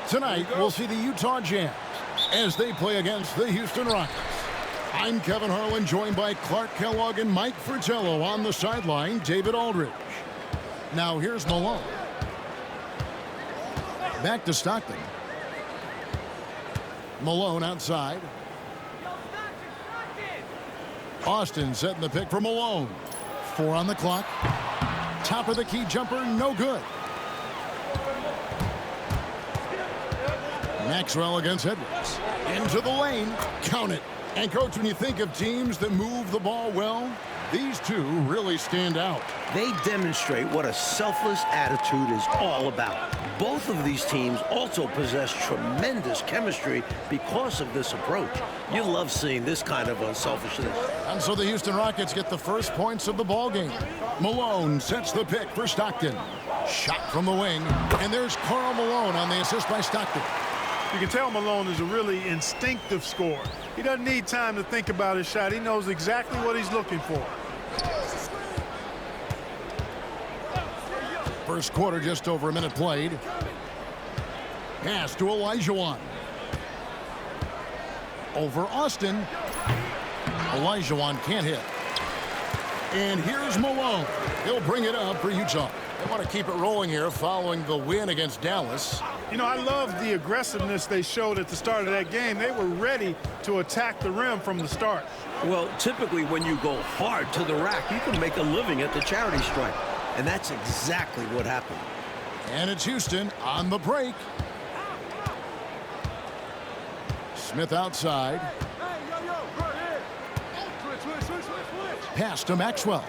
Tonight, we'll see the Utah Jazz as they play against the Houston Rockets. I'm Kevin Harlan, joined by Clark Kellogg and Mike Fratello on the sideline, David Aldridge. Now here's Malone. Back to Stockton. Malone outside. Austin setting the pick for Malone. 4 on the clock. Top of the key jumper, no good. Maxwell against Edwards. Into the lane. Count it. And, Coach, when you think of teams that move the ball well, these two really stand out. They demonstrate what a selfless attitude is all about. Both of these teams also possess tremendous chemistry because of this approach. You love seeing this kind of unselfishness. And so the Houston Rockets get the first points of the ball game. Malone sets the pick for Stockton. Shot from the wing. And there's Karl Malone on the assist by Stockton. You can tell Malone is a really instinctive scorer. He doesn't need time to think about his shot. He knows exactly what he's looking for. First quarter, just over a minute played. Pass to Olajuwon. Over Austin. Olajuwon can't hit. And here's Malone. He'll bring it up for Utah. They want to keep it rolling here following the win against Dallas. You know, I love the aggressiveness they showed at the start of that game. They were ready to attack the rim from the start. Well, typically when you go hard to the rack, you can make a living at the charity stripe. And that's exactly what happened. And it's Houston on the break. Smith outside. Pass to Maxwell.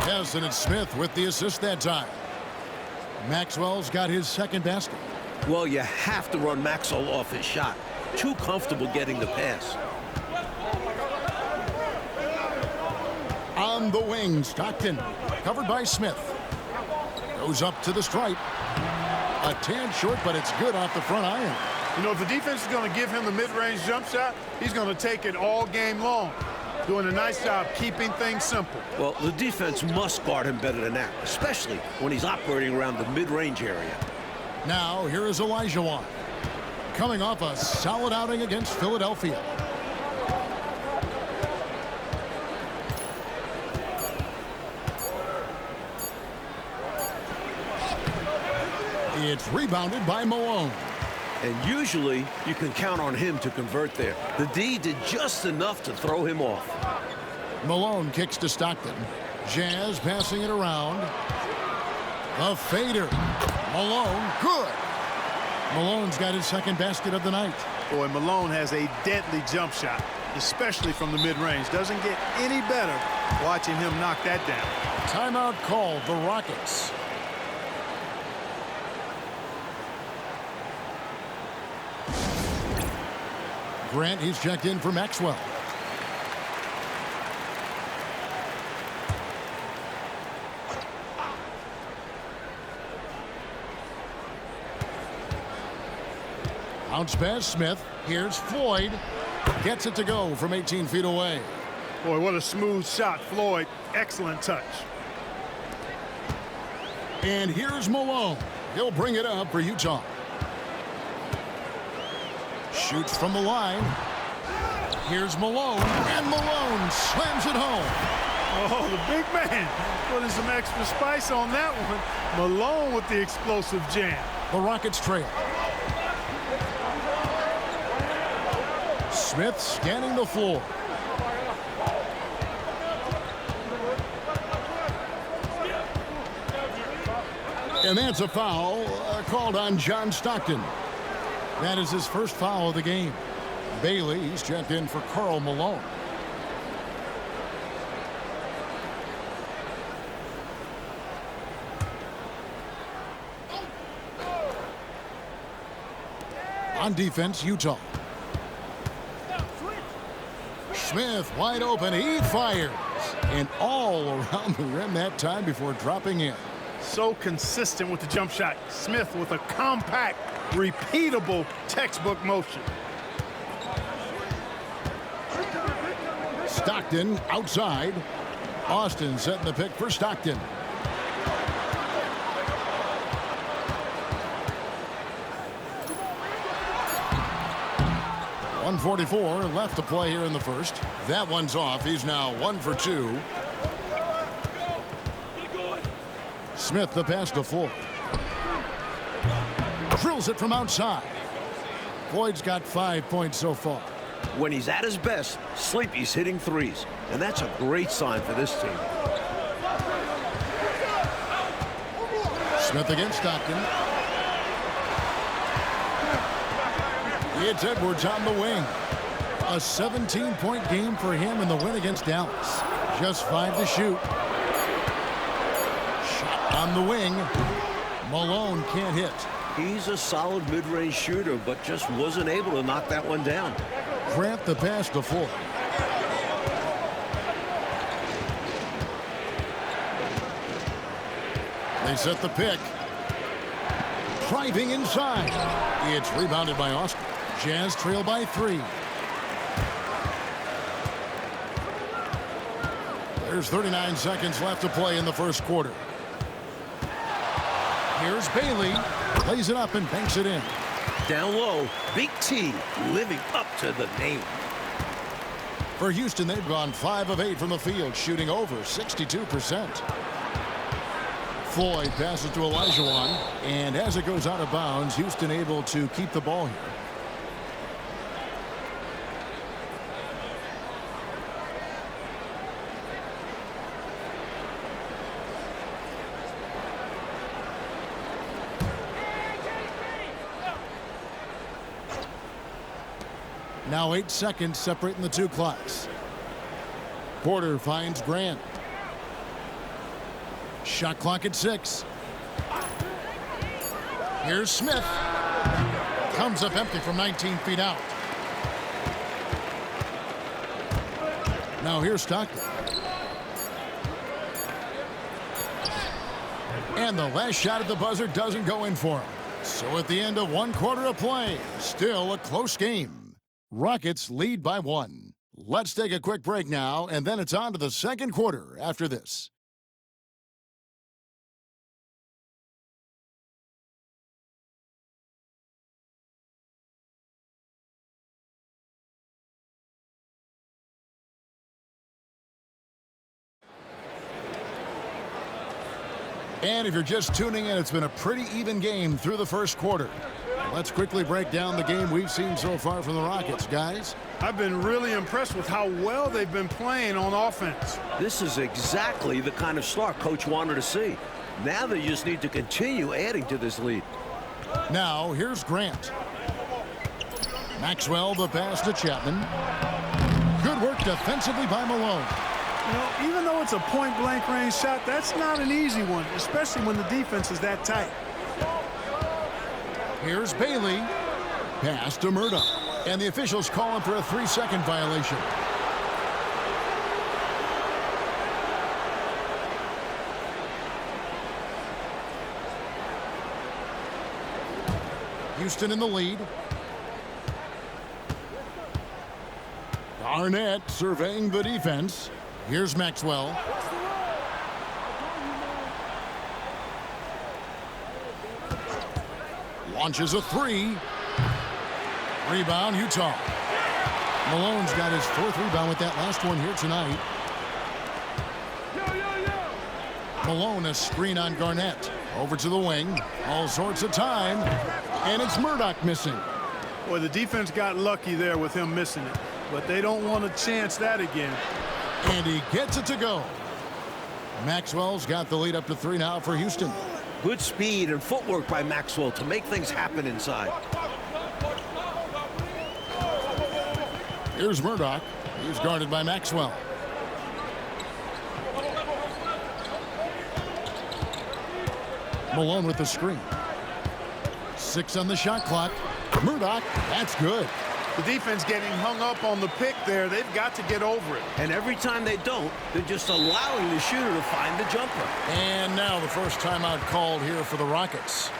Yes, and it's Smith with the assist that time. Maxwell's got his second basket. Well, you have to run Maxwell off his shot. Too comfortable getting the pass. On the wing, Stockton. Covered by Smith. Goes up to the stripe. A tad short, but it's good off the front iron. You know, if the defense is going to give him the mid-range jump shot, he's going to take it all game long. Doing a nice job keeping things simple. Well, the defense must guard him better than that, especially when he's operating around the mid-range area. Now, here is Olajuwon. Coming off a solid outing against Philadelphia. It's rebounded by Malone. And usually, you can count on him to convert there. The D did just enough to throw him off. Malone kicks to Stockton. Jazz passing it around. A fader. Malone, good. Malone's got his second basket of the night. Boy, Malone has a deadly jump shot, especially from the mid-range. Doesn't get any better watching him knock that down. Timeout called, the Rockets. Grant, he's checked in for Maxwell. Bounce pass, Smith. Here's Floyd. Gets it to go from 18 feet away. Boy, what a smooth shot, Floyd. Excellent touch. And here's Malone. He'll bring it up for Utah. Shoots from the line. Here's Malone. And Malone slams it home. Oh, the big man putting some extra spice on that one. Malone with the explosive jam. The Rockets trail. Smith scanning the floor. And that's a foul called on John Stockton. That is his first foul of the game. Bailey, he's checked in for Karl Malone. On defense, Utah. Smith wide open, he fires. And all around the rim that time before dropping in. So consistent with the jump shot. Smith with a compact, repeatable textbook motion. Stockton outside. Austin setting the pick for Stockton. 1:44 left to play here in the first. That one's off. He's now 1 for 2. Smith the pass to Floyd. Drills it from outside. Floyd's got 5 points so far. When he's at his best, Sleepy's hitting threes, and that's a great sign for this team. Smith against Stockton. It's Edwards on the wing. A 17-point game for him in the win against Dallas. Just 5 to shoot. Shot on the wing. Malone can't hit. He's a solid mid-range shooter, but just wasn't able to knock that one down. Grant the pass to Floyd. They set the pick. Driving inside. It's rebounded by Austin. Jazz trail by 3. There's 39 seconds left to play in the first quarter. Here's Bailey. Plays it up and banks it in. Down low, Big T living up to the name. For Houston, they've gone 5 of 8 from the field, shooting over 62%. Floyd passes to Olajuwon, and as it goes out of bounds, Houston able to keep the ball here. Now 8 seconds separating the two clocks. Porter finds Grant. Shot clock at 6. Here's Smith. Comes up empty from 19 feet out. Now here's Stockton. And the last shot at the buzzer doesn't go in for him. So at the end of 1 quarter of play, still a close game. Rockets lead by 1. Let's take a quick break now, and then it's on to the second quarter after this. And if you're just tuning in, it's been a pretty even game through the first quarter. Let's quickly break down the game we've seen so far from the Rockets, guys. I've been really impressed with how well they've been playing on offense. This is exactly the kind of start Coach wanted to see. Now they just need to continue adding to this lead. Now, here's Grant. Maxwell, the pass to Chapman. Good work defensively by Malone. You know, even though it's a point-blank range shot, that's not an easy one, especially when the defense is that tight. Here's Bailey. Pass to Murdoch. And the officials calling for a 3-second violation. Houston in the lead. Garnett surveying the defense. Here's Maxwell. Launches a 3. Rebound, Utah. Malone's got his 4th rebound with that last one here tonight. Malone, a screen on Garnett. Over to the wing. All sorts of time. And it's Murdoch missing. Boy, the defense got lucky there with him missing it. But they don't want to chance that again. And he gets it to go. Maxwell's got the lead up to 3 now for Houston. Good speed and footwork by Maxwell to make things happen inside. Here's Murdoch. He's guarded by Maxwell. Malone with the screen. 6 on the shot clock. Murdoch, that's good. The defense getting hung up on the pick there. They've got to get over it. And every time they don't, they're just allowing the shooter to find the jumper. And now the first timeout called here for the Rockets.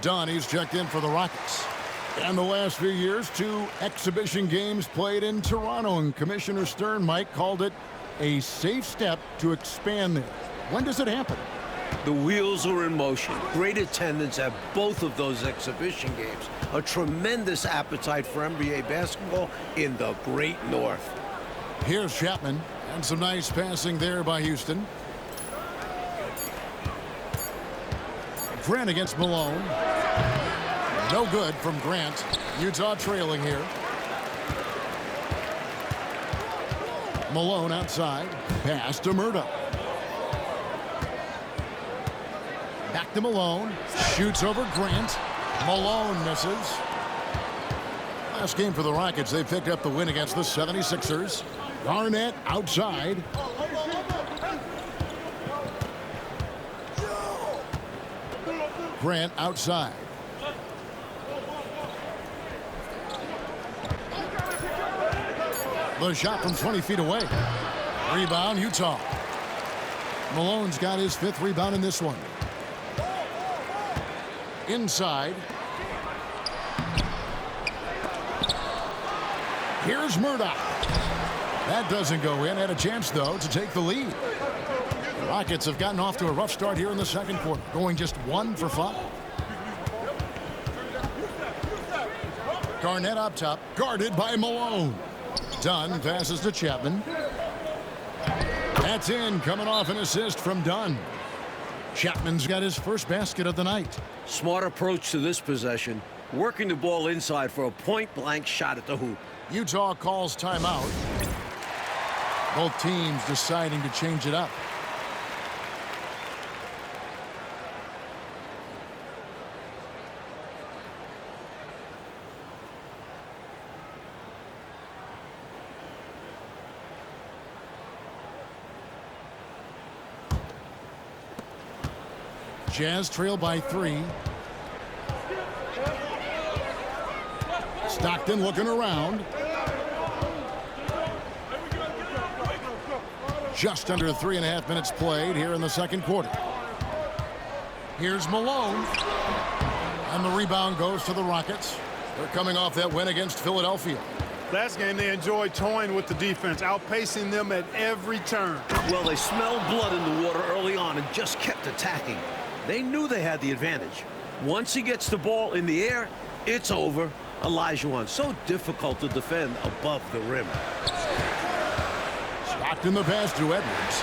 Dunn, he's checked in for the Rockets. And the last few years, 2 exhibition games played in Toronto, and Commissioner Stern, Mike, called it a safe step to expand there. When does it happen? The wheels are in motion. Great attendance at both of those exhibition games. A tremendous appetite for NBA basketball in the Great North. Here's Chapman, and some nice passing there by Houston. Grant against Malone. No good from Grant. Utah trailing here. Malone outside. Pass to Murdoch. Back to Malone. Shoots over Grant. Malone misses. Last game for the Rockets, they picked up the win against the 76ers. Garnett outside. Grant outside. The shot from 20 feet away. Rebound, Utah. Malone's got his 5th rebound in this one. Inside. Here's Murdoch. That doesn't go in. Had a chance, though, to take the lead. The Rockets have gotten off to a rough start here in the second quarter, going just 1 for 5. Garnett up top, guarded by Malone. Dunn passes to Chapman. That's in, coming off an assist from Dunn. Chapman's got his first basket of the night. Smart approach to this possession. Working the ball inside for a point-blank shot at the hoop. Utah calls timeout. Both teams deciding to change it up. Jazz trail by 3. Stockton looking around. Just under 3.5 minutes played here in the second quarter. Here's Malone. And the rebound goes to the Rockets. They're coming off that win against Philadelphia. Last game, they enjoyed toying with the defense, outpacing them at every turn. Well, they smelled blood in the water early on and just kept attacking. They knew they had the advantage. Once he gets the ball in the air, it's over. Olajuwon, so difficult to defend above the rim. Stockton the pass to Edwards.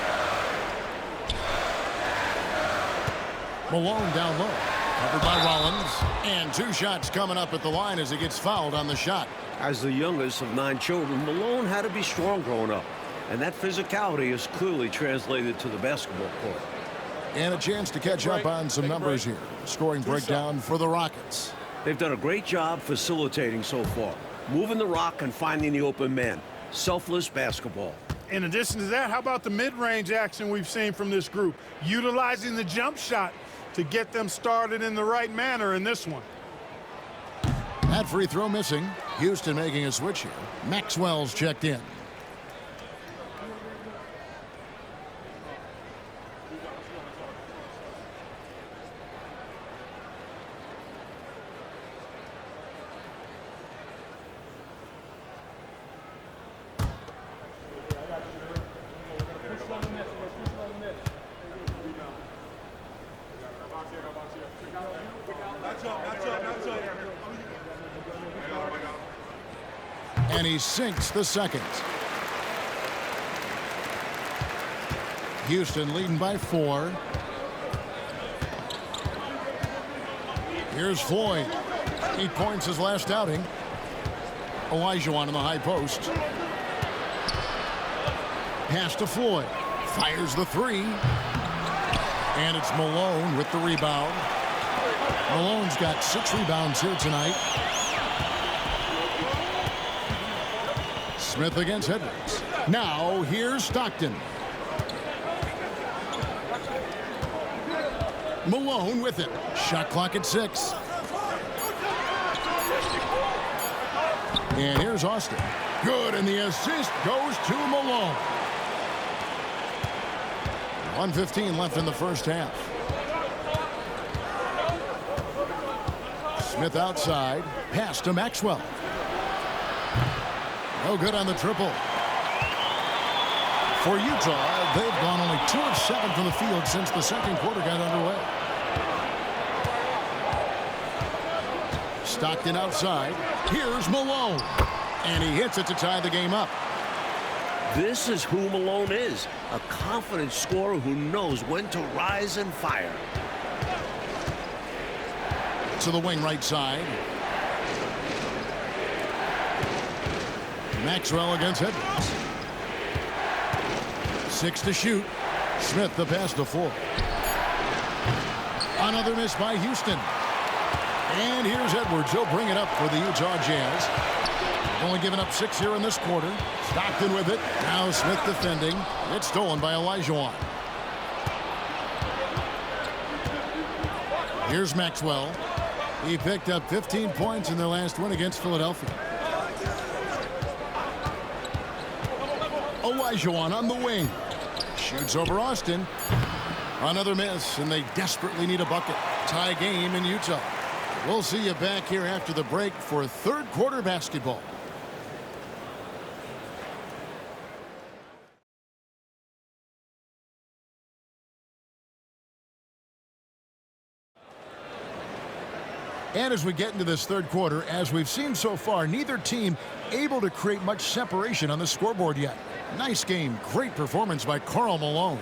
Malone down low. Covered by Rollins. And 2 shots coming up at the line as he gets fouled on the shot. As the youngest of 9 children, Malone had to be strong growing up. And that physicality is clearly translated to the basketball court. And a chance to catch up on some numbers here. Scoring breakdown for the Rockets. They've done a great job facilitating so far. Moving the rock and finding the open man. Selfless basketball. In addition to that, how about the mid-range action we've seen from this group? Utilizing the jump shot to get them started in the right manner in this one. That free throw missing. Houston making a switch here. Maxwell's checked in. And he sinks the second. Houston leading by 4. Here's Floyd. 8 points his last outing. Olajuwon in the high post. Pass to Floyd. Fires the 3. And it's Malone with the rebound. Malone's got 6 rebounds here tonight. Smith against Edwards. Now here's Stockton. Malone with it. Shot clock at 6. And here's Austin. Good, and the assist goes to Malone. 1:15 left in the first half. Smith outside. Pass to Maxwell. No good on the triple. For Utah, they've gone only 2 of 7 from the field since the second quarter got underway. Stockton outside. Here's Malone. And he hits it to tie the game up. This is who Malone is, a confident scorer who knows when to rise and fire. To the wing right side. Maxwell against Edwards. 6 to shoot. Smith the pass to 4. Another miss by Houston. And here's Edwards. He'll bring it up for the Utah Jazz. Only giving up 6 here in this quarter. Stockton with it. Now Smith defending. It's stolen by Olajuwon. Here's Maxwell. He picked up 15 points in their last win against Philadelphia. Olajuwon on the wing. Shoots over Austin. Another miss, and they desperately need a bucket. Tie game in Utah. We'll see you back here after the break for third quarter basketball. And as we get into this third quarter, as we've seen so far, neither team able to create much separation on the scoreboard yet. Nice game. Great performance by Karl Malone.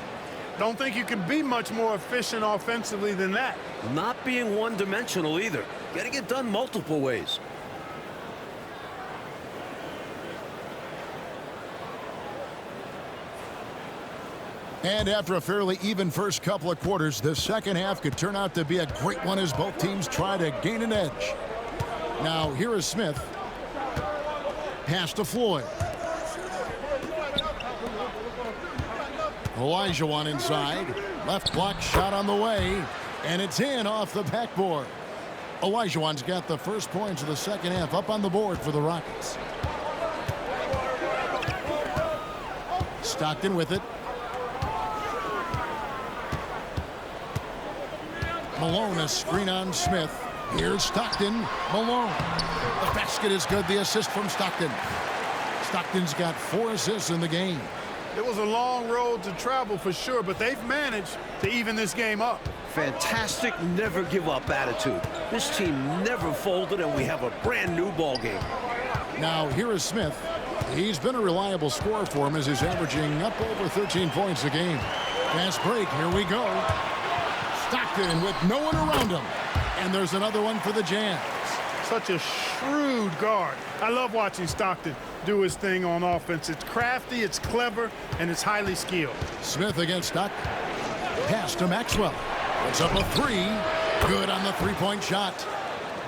Don't think you can be much more efficient offensively than that. Not being one-dimensional either. Getting it done multiple ways. And after a fairly even first couple of quarters, the second half could turn out to be a great one as both teams try to gain an edge. Now, here is Smith. Pass to Floyd. Olajuwon inside. Left block shot on the way. And it's in off the backboard. Olajuwon's got the first points of the second half up on the board for the Rockets. Stockton with it. Malone, a screen on Smith. Here's Stockton. Malone. The basket is good. The assist from Stockton. Stockton's got 4 assists in the game. It was a long road to travel for sure, but they've managed to even this game up. Fantastic never give up attitude. This team never folded, and we have a brand new ball game. Now here is Smith. He's been a reliable scorer for him as he's averaging up over 13 points a game. Fast break. Here we go. Stockton with no one around him. And there's another one for the Jazz. Such a shrewd guard. I love watching Stockton do his thing on offense. It's crafty, it's clever, and it's highly skilled. Smith against Stockton. Pass to Maxwell. Puts up a 3. Good on the three-point shot.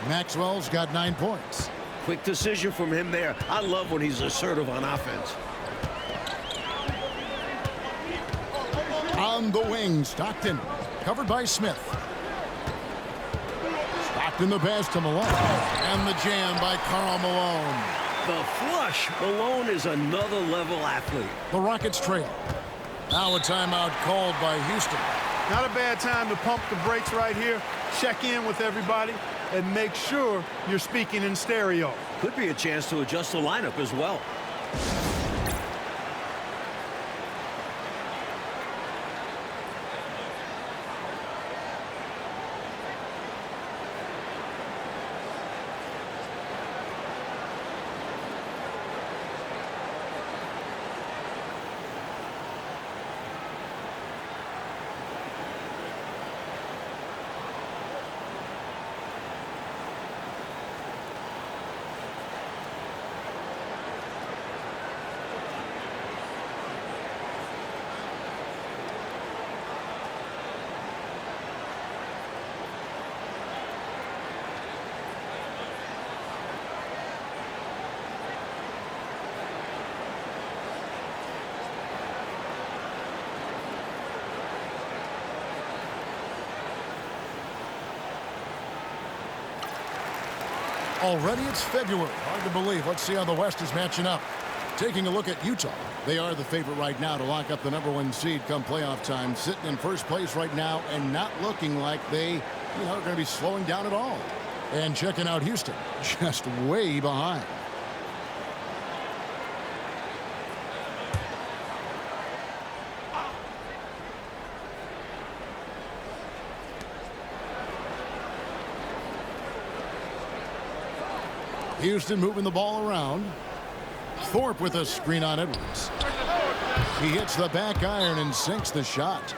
Maxwell's got 9 points. Quick decision from him there. I love when he's assertive on offense. On the wing, Stockton. Covered by Smith. Stockton the pass to Malone. And the jam by Karl Malone. The flush. Malone is another level athlete. The Rockets trail. Now a timeout called by Houston. Not a bad time to pump the brakes right here. Check in with everybody and make sure you're speaking in stereo. Could be a chance to adjust the lineup as well. Already it's February. Hard to believe. Let's see how the West is matching up. Taking a look at Utah. They are the favorite right now to lock up the #1 seed come playoff time. Sitting in first place right now and not looking like they, are going to be slowing down at all. And checking out Houston, just way behind. Houston moving the ball around. Thorpe with a screen on Edwards. He hits the back iron and sinks the shot.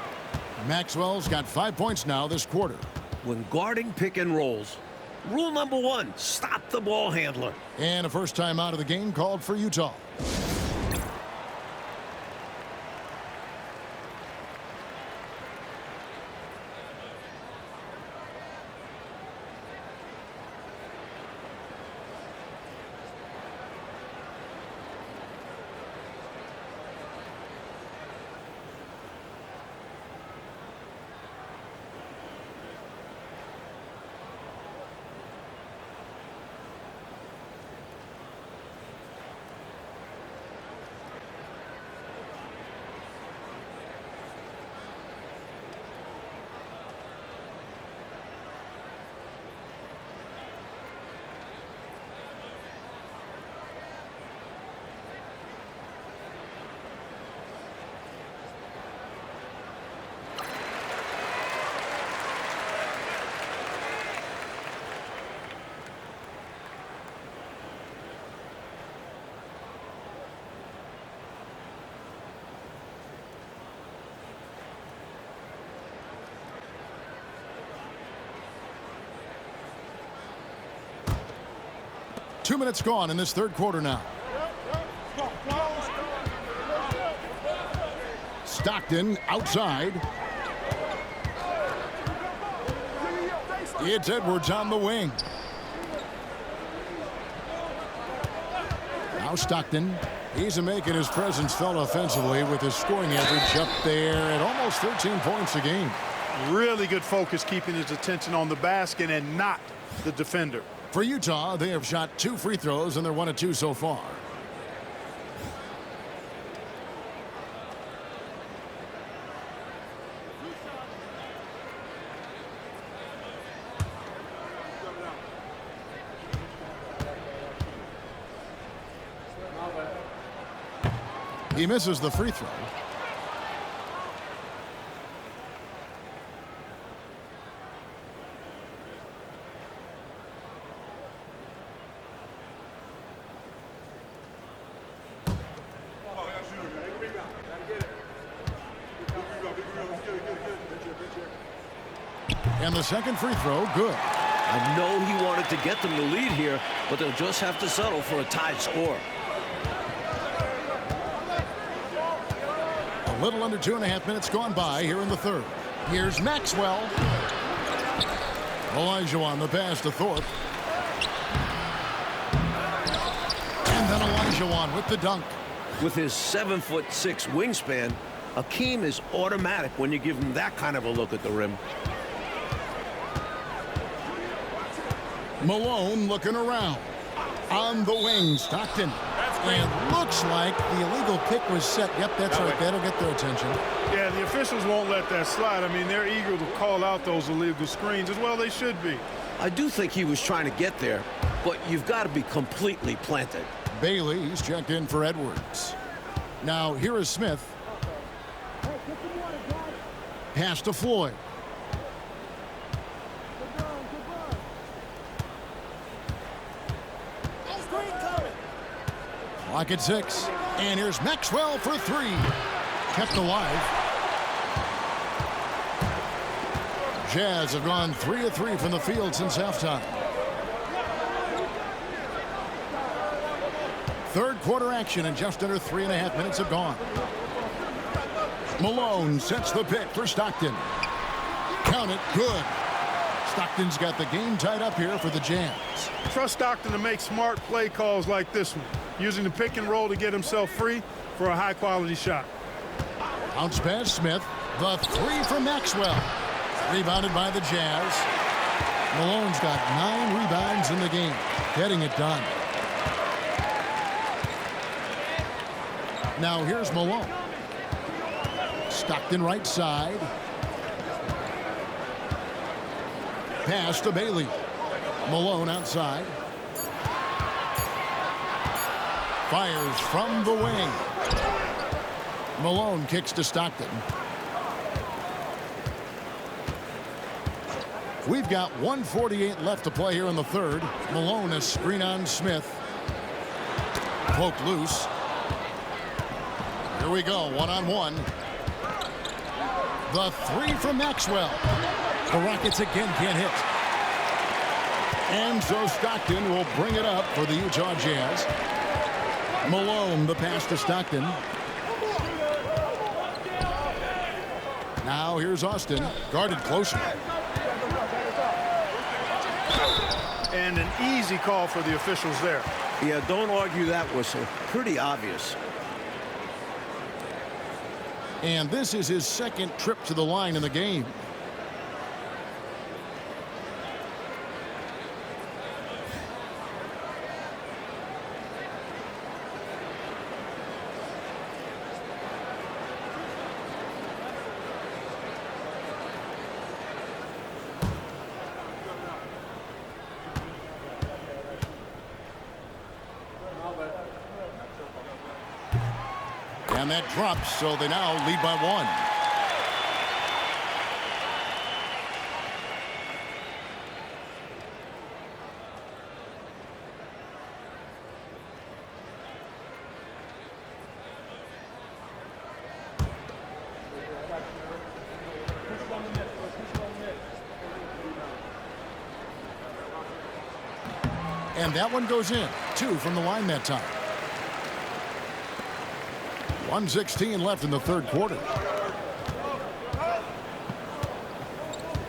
Maxwell's got 5 points now this quarter. When guarding pick and rolls, rule number one, stop the ball handler. And a first time out of the game called for Utah. Two minutes gone in this third quarter now. Stockton outside. It's Edwards on the wing. Now Stockton. He's making his presence felt offensively with his scoring average up there at almost 13 points a game. Really good focus keeping his attention on the basket and not the defender. For Utah, they have shot 2 free throws, and they're 1 of 2 so far. He misses the free throw. And the second free throw, good. I know he wanted to get them the lead here, but they'll just have to settle for a tied score. A little under 2.5 minutes gone by here in the third. Here's Maxwell. Olajuwon the pass to Thorpe. And then Olajuwon with the dunk. With his 7'6" wingspan, Akeem is automatic when you give him that kind of a look at the rim. Malone looking around. On the wing, Stockton. And looks like the illegal pick was set. Yep, that's right. That'll get their attention. Yeah, the officials won't let that slide. I mean, they're eager to call out those illegal screens as well. They should be. I do think he was trying to get there, but you've got to be completely planted. Bailey's checked in for Edwards. Now here is Smith. Pass to Floyd. Clock at 6. And here's Maxwell for 3. Kept alive. Jazz have gone 3 of 3 from the field since halftime. Third quarter action and just under 3.5 minutes have gone. Malone sets the pick for Stockton. Count it, good. Stockton's got the game tied up here for the Jazz. Trust Stockton to make smart play calls like this one, using the pick and roll to get himself free for a high-quality shot. Bounce pass Smith. The 3 from Maxwell. Rebounded by the Jazz. Malone's got 9 rebounds in the game. Getting it done. Now here's Malone. Stockton right side. Pass to Bailey. Malone outside. Fires from the wing. Malone kicks to Stockton. We've got 1:48 left to play here in the third. Malone a screen on Smith. Poked loose. Here we go, one-on-one. The three from Maxwell. The Rockets again can't hit. And so Stockton will bring it up for the Utah Jazz. Malone, the pass to Stockton. Now here's Austin, guarded closer. And an easy call for the officials there. Yeah, don't argue that whistle. Pretty obvious. And this is his second trip to the line in the game. And that drops, so they now lead by one. And that one goes in. 2 from the line that time. 1:16 left in the third quarter.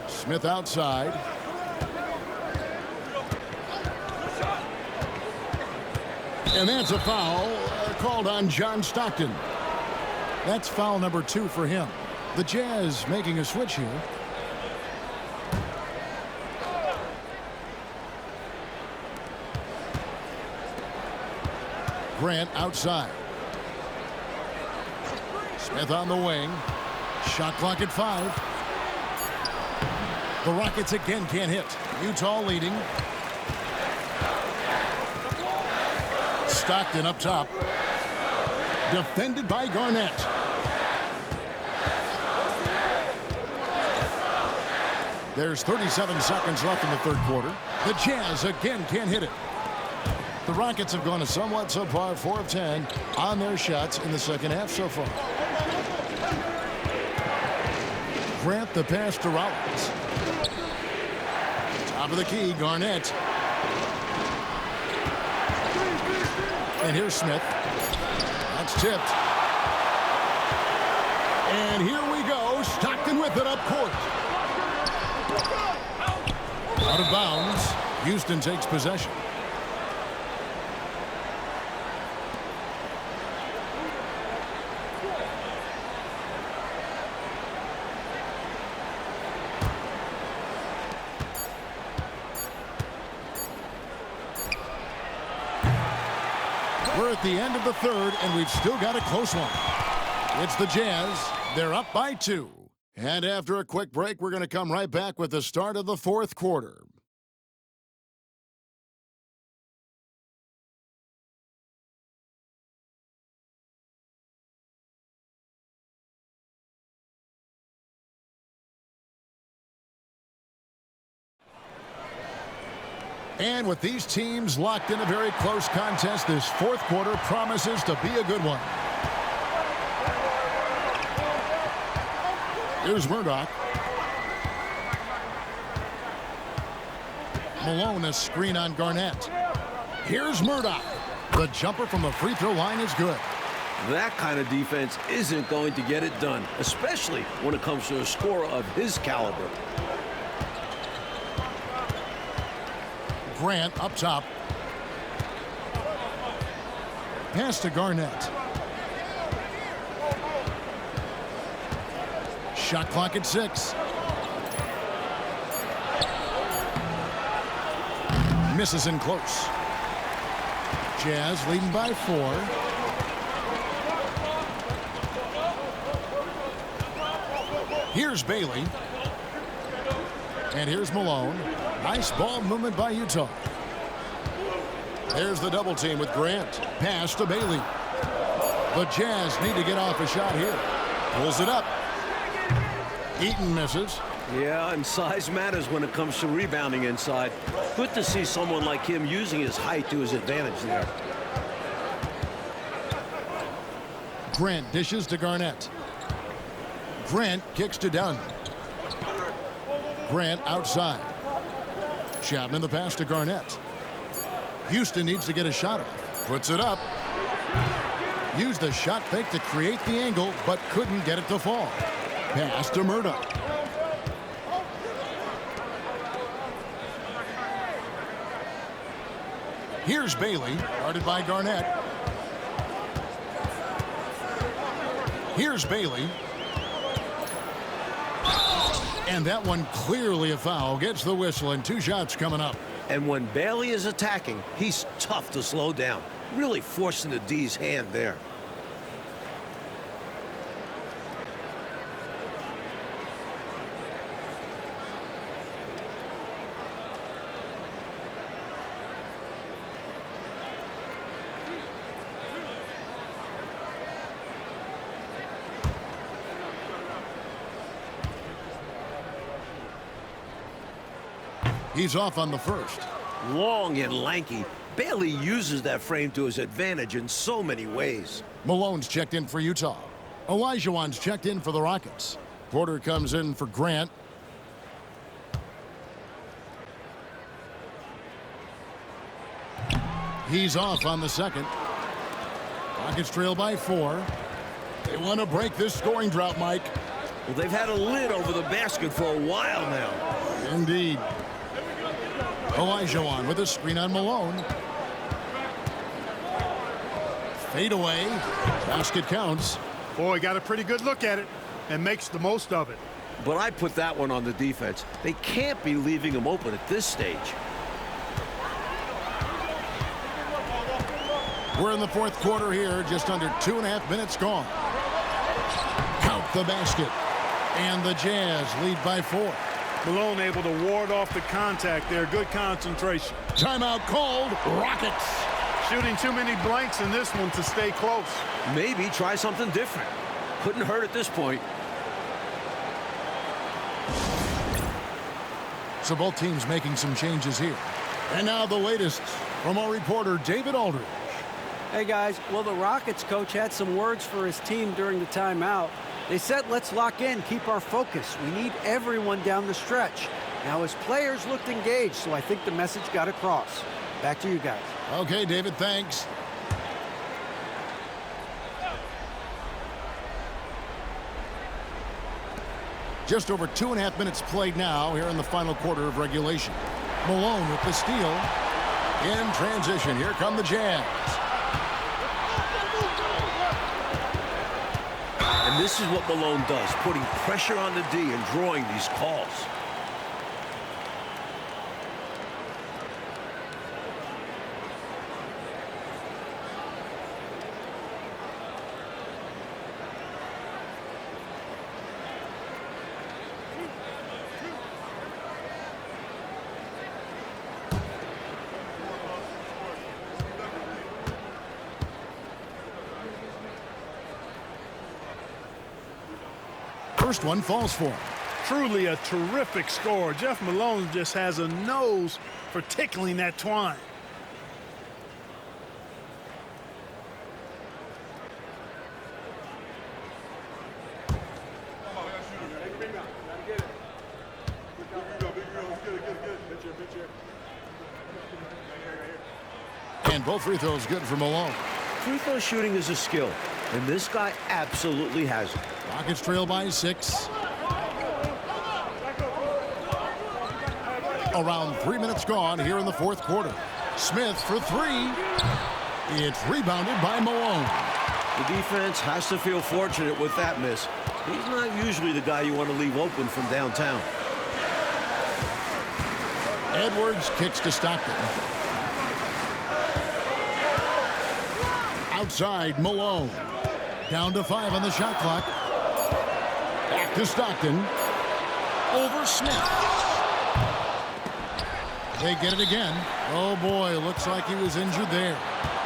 Smith outside. And that's a foul called on John Stockton. That's foul number 2 for him. The Jazz making a switch here. Grant outside. Smith on the wing. Shot clock at 5. The Rockets again can't hit. Utah leading. Stockton up top. Defended by Garnett. There's 37 seconds left in the third quarter. The Jazz again can't hit it. The Rockets have gone a somewhat subpar 4 of 10 on their shots in the second half so far. Grant the pass to Rollins. Top of the key, Garnett. And here's Smith. That's tipped. And here we go. Stockton with it up court. Out of bounds. Houston takes possession. We're at the end of the third, and we've still got a close one. It's the Jazz. They're up by 2. And after a quick break, we're going to come right back with the start of the fourth quarter. And with these teams locked in a very close contest, this fourth quarter promises to be a good one. Here's Murdoch. Malone, a screen on Garnett. Here's Murdoch. The jumper from the free throw line is good. That kind of defense isn't going to get it done, especially when it comes to a scorer of his caliber. Grant up top. Pass to Garnett. Shot clock at 6. Misses in close. Jazz leading by 4. Here's Bailey. And here's Malone. Nice ball movement by Utah. There's the double team with Grant. Pass to Bailey. The Jazz need to get off a shot here. Pulls it up. Eaton misses. Yeah, and size matters when it comes to rebounding inside. Good to see someone like him using his height to his advantage there. Grant dishes to Garnett. Grant kicks to Dunn. Grant outside. Chapman the pass to Garnett. Houston needs to get a shot off. Puts it up. Used the shot fake to create the angle, but couldn't get it to fall. Pass to Murdoch. Here's Bailey, guarded by Garnett. Here's Bailey. And that one clearly a foul. Gets the whistle, and 2 shots coming up. And when Bailey is attacking, he's tough to slow down. Really forcing the D's hand there. He's off on the first. Long and lanky, Bailey uses that frame to his advantage in so many ways. Malone's checked in for Utah. Olajuwon's checked in for the Rockets. Porter comes in for Grant. He's off on the second. Rockets trail by 4. They want to break this scoring drought, Mike. Well, they've had a lid over the basket for a while now. Indeed. Olajuwon with a screen on Malone. Fade away. Basket counts. Boy, got a pretty good look at it and makes the most of it. But I put that one on the defense. They can't be leaving him open at this stage. We're in the fourth quarter here. Just under 2.5 minutes gone. Count the basket. And the Jazz lead by 4. Malone able to ward off the contact there. Good concentration. Timeout called. Rockets. Shooting too many blanks in this one to stay close. Maybe try something different. Couldn't hurt at this point. So both teams making some changes here. And now the latest from our reporter, David Aldridge. Hey, guys. Well, the Rockets coach had some words for his team during the timeout. They said, let's lock in, keep our focus. We need everyone down the stretch. Now, his players looked engaged, so I think the message got across. Back to you guys. Okay, David, thanks. Just over 2.5 minutes played now here in the final quarter of regulation. Malone with the steal. In transition, here come the Jazz. And this is what Malone does, putting pressure on the D and drawing these calls. First one falls for him. Truly a terrific score. Jeff Malone just has a nose for tickling that twine. And both free throws good for Malone. Free throw shooting is a skill, and this guy absolutely has it. Rockets trail by 6. Around 3 minutes gone here in the fourth quarter. Smith for 3. It's rebounded by Malone. The defense has to feel fortunate with that miss. He's not usually the guy you want to leave open from downtown. Edwards kicks to Stockton. Outside, Malone. Down to 5 on the shot clock. Back to Stockton. Over Smith. They get it again. Oh, boy, looks like he was injured there.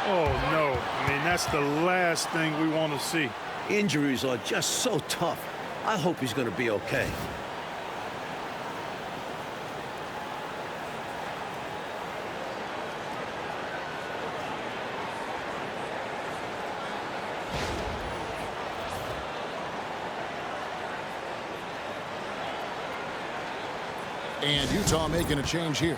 Oh, no. I mean, that's the last thing we want to see. Injuries are just so tough. I hope he's going to be okay. And Utah making a change here.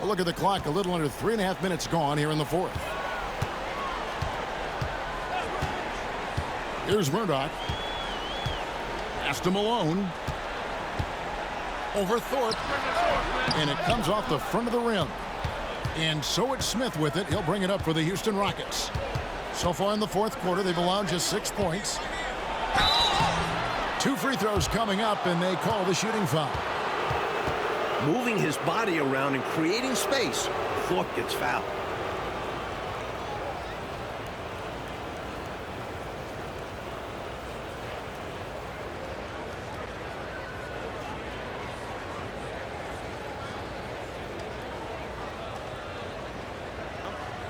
Look at the clock. A little under 3.5 minutes gone here in the fourth. Here's Murdoch. Pass to Malone. Over Thorpe. And it comes off the front of the rim. And so it's Smith with it. He'll bring it up for the Houston Rockets. So far in the fourth quarter, they've allowed just 6 points. 2 free throws coming up, and they call the shooting foul. Moving his body around and creating space, Thorpe gets fouled.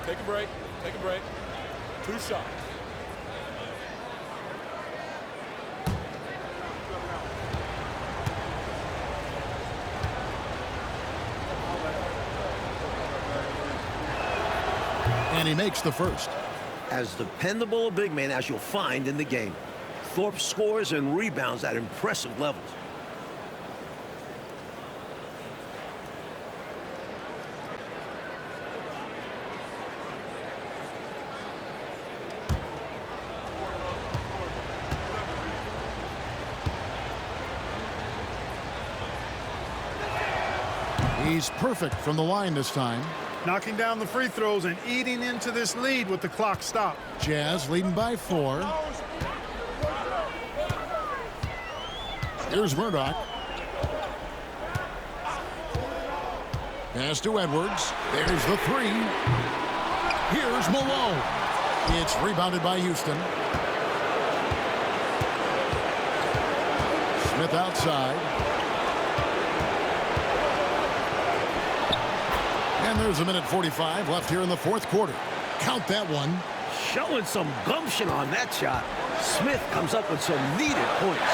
Take a break. Take a break. 2 shots. And he makes the first. As dependable a big man as you'll find in the game, Thorpe scores and rebounds at impressive levels. He's perfect from the line this time. Knocking down the free throws and eating into this lead with the clock stopped. Jazz leading by 4. Here's Murdoch. Pass to Edwards. There's the 3. Here's Malone. It's rebounded by Houston. Smith outside. And there's 1:45 left here in the fourth quarter. Count that one. Showing some gumption on that shot. Smith comes up with some needed points.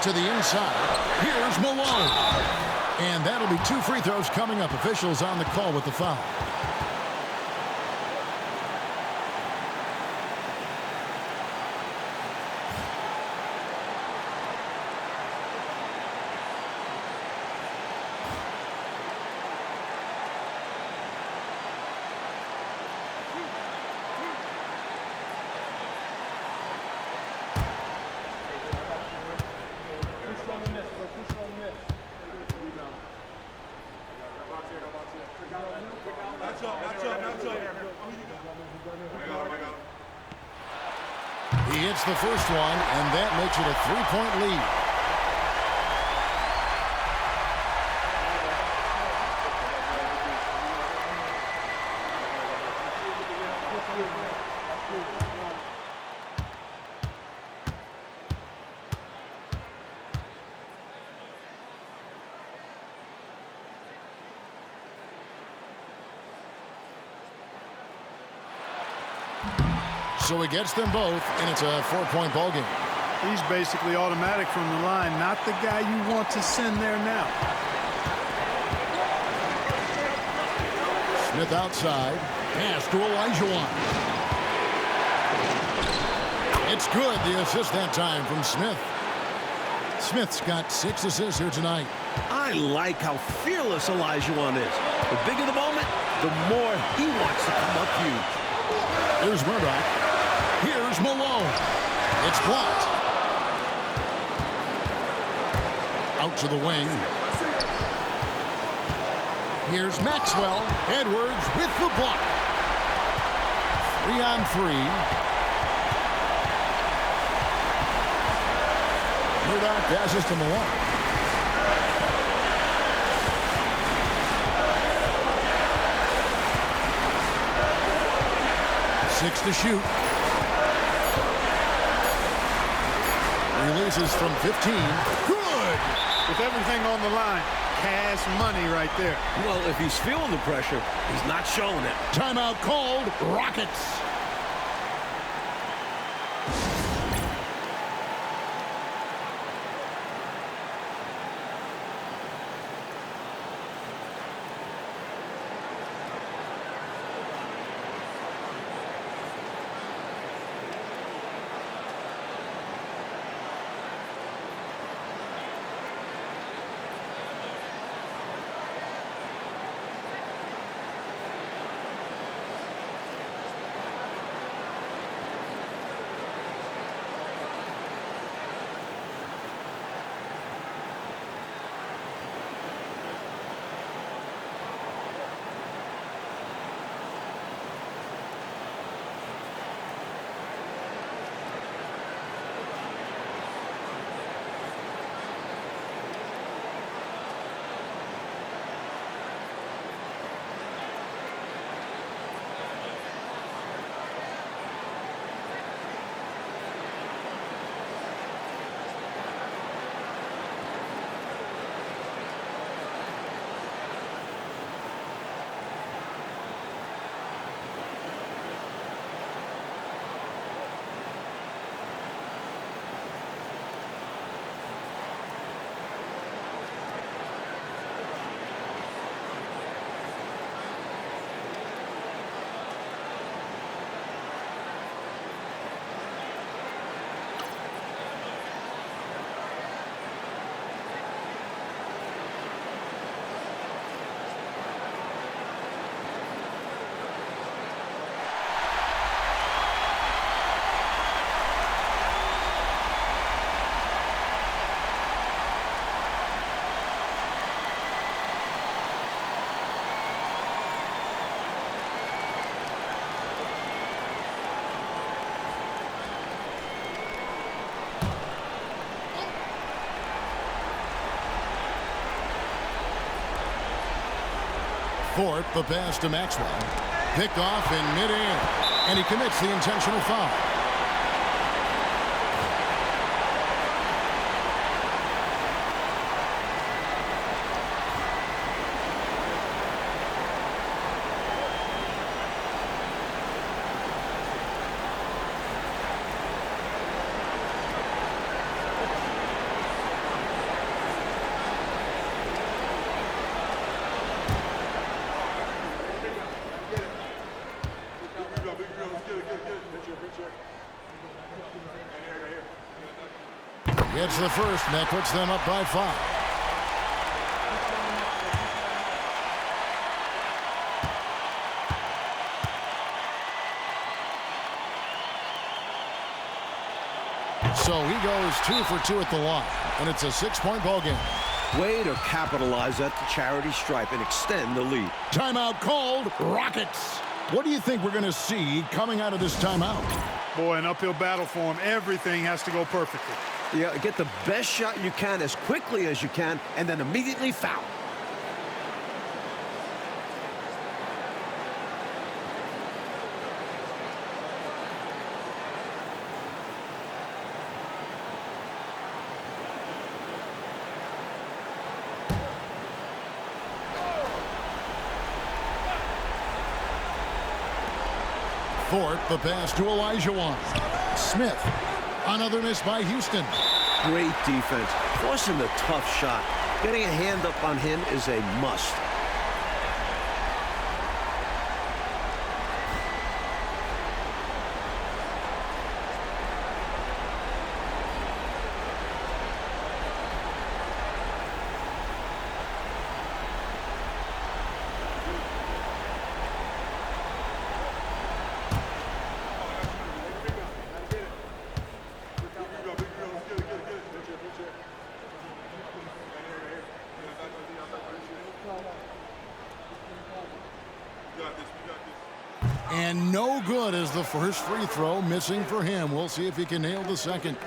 To the inside. Here's Malone. And that'll be 2 free throws coming up. Officials on the call with the foul. hits the first one, and that makes it a 3-point lead. So he gets them both, and it's a 4-point ball game. He's basically automatic from the line, not the guy you want to send there now. Smith outside. Pass to Olajuwon. It's good. The assist that time from Smith. Smith's got 6 assists here tonight. I like how fearless Olajuwon is. The bigger the moment, the more he wants to come up huge. Here's Murdoch. Here's Malone. It's blocked. Out to the wing. Here's Maxwell. Edwards with the block. 3-on-3. Murdoch passes to Malone. Six to shoot. Releases from 15. Good! With everything on the line, cash money right there. Well, if he's feeling the pressure, he's not showing it. Timeout called. Rockets. Fort, the pass to Maxwell. Picked off in midair, and he commits the intentional foul. Gets the first, and that puts them up by 5. So he goes 2 for 2 at the line, and it's a 6-point ball game. Way to capitalize at the charity stripe and extend the lead. Timeout called. Rockets. What do you think we're going to see coming out of this timeout? Boy, an uphill battle for him. Everything has to go perfectly. Yeah, get the best shot you can as quickly as you can, and then immediately foul. Fort, the pass to Olajuwon. Smith, another miss by Houston. Great defense, forcing the tough shot. Getting a hand up on him is a must. And no good as the first free throw, missing for him. We'll see if he can nail the second.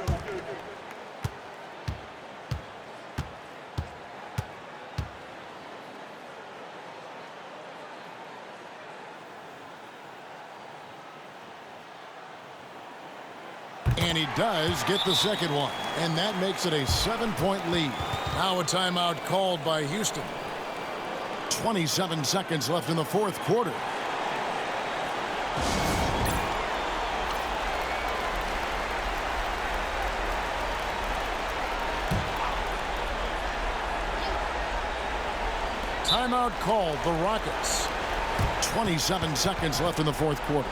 And he does get the second one. And that makes it a 7-point lead. Now a timeout called by Houston. 27 seconds left in the fourth quarter. Timeout called the Rockets. 27 seconds left in the fourth quarter.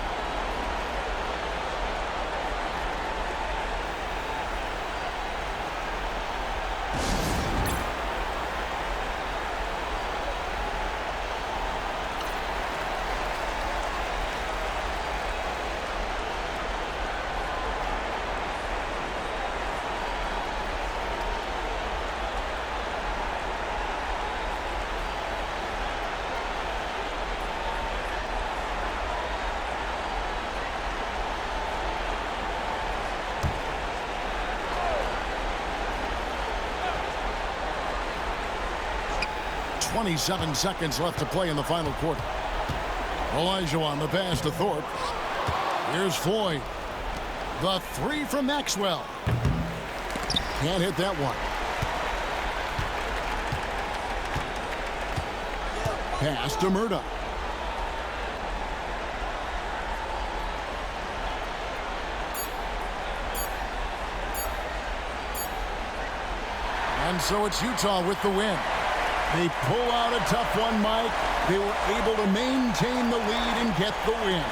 .27 seconds left to play in the final quarter. Olajuwon, the pass to Thorpe. Here's Floyd. The three from Maxwell. Can't hit that one. Pass to Murdoch. And so it's Utah with the win. They pull out a tough one, Mike. They were able to maintain the lead and get the win.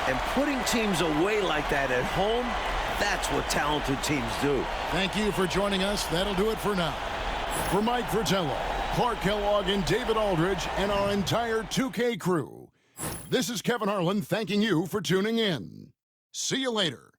And putting teams away like that at home, that's what talented teams do. Thank you for joining us. That'll do it for now. For Mike Fratello, Clark Kellogg, and David Aldridge, and our entire 2K crew, this is Kevin Harlan thanking you for tuning in. See you later.